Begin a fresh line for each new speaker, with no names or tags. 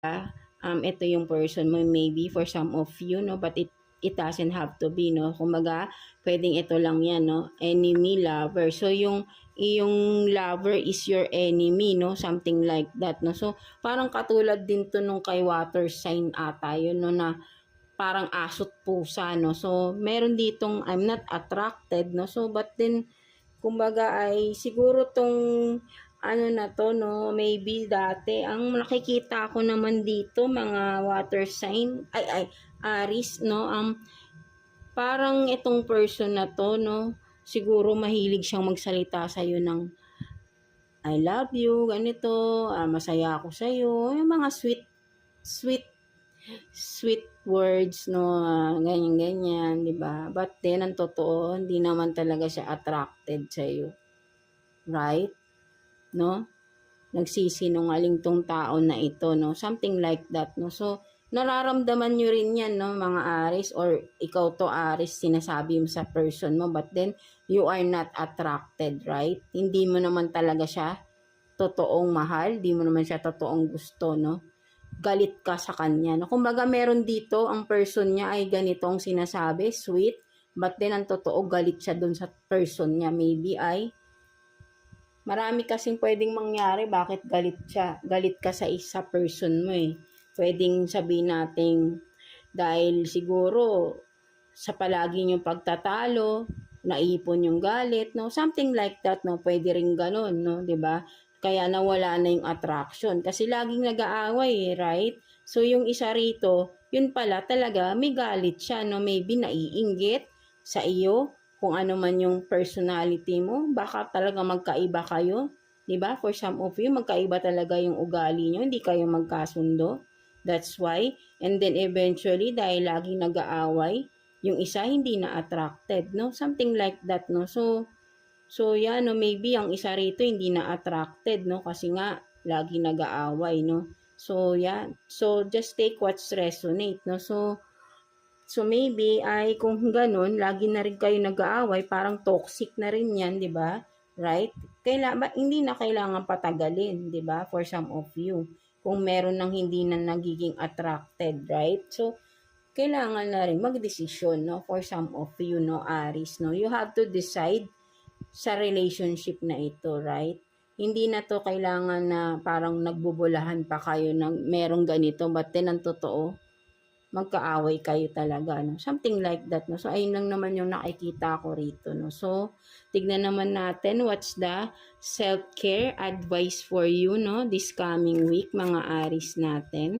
ito yung person mo maybe for some of you, no? But it doesn't have to be, no? Kumbaga, pwedeng ito lang yan, no? Enemy, lover. So, yung lover is your enemy, no? Something like that, no? So, parang katulad din to nung kay water sign ata yun, no? Na parang aso't pusa, no? So, meron ditong I'm not attracted, no? So, but then, kumbaga ay siguro tong ano na to, no, maybe dati ang nakikita ko naman dito mga water sign ay Aries, no, parang itong person na to, no, siguro mahilig siyang magsalita sa iyo ng I love you, ganito, masaya ako sa iyo, yung mga sweet sweet sweet words, no, ganyan-ganyan, di ba? But then, ang totoo, hindi naman talaga siya attracted sa iyo. Right? No? Nagsisinungaling tong tao na ito, no? Something like that, no? So, nararamdaman nyo rin yan, no, mga Aries, or ikaw to Aries, sinasabi mo sa person mo, but then, you are not attracted, right? Hindi mo naman talaga siya totoong mahal, hindi mo naman siya totoong gusto, no? Galit ka sa kanya, no? Kumbaga, meron dito, ang person niya ay ganitong sinasabi, sweet, but then, ang totoo, galit siya dun sa person niya, maybe ay marami kasing pwedeng mangyari bakit galit siya. Galit ka sa isa person mo eh. Pwedeng sabihin nating dahil siguro sa palagi niyong pagtatalo, naipon yung galit, no? Something like that, no? Pwede ring ganun, no? 'Di ba? Kaya nawala na yung attraction kasi laging nag-aaway, right? So yung isa rito, yun pala talaga may galit siya, no? Maybe naiinggit sa iyo kung ano man yung personality mo, baka talaga magkaiba kayo, 'di ba? For some of you, magkaiba talaga yung ugali niyo, hindi kayo magkasundo. That's why, and then eventually dahil laging nag-aaway, yung isa hindi na attracted, no? Something like that, no? So yan, no, maybe ang isa rito hindi na attracted, no? Kasi nga lagi nag-aaway, no? So yan. So just take what's resonate, no? So maybe ay kung ganun, lagi na rin kayo nag-aaway, parang toxic na rin 'yan, 'di ba? Right? Hindi na kailangan patagalin, 'di ba? For some of you. Kung meron nang hindi na nagiging attracted, right? So kailangan na rin magdesisyon, no, for some of you, no, Aries, no. You have to decide sa relationship na ito, right? Hindi na to kailangan na parang nagbubulahan pa kayo ng merong ganito, but then ang totoo, magkaaway kayo talaga, no? Something like that, no? So, ayun lang naman yung nakikita ko rito, no? So, tignan naman natin what's the self-care advice for you, no? This coming week, mga Aries natin.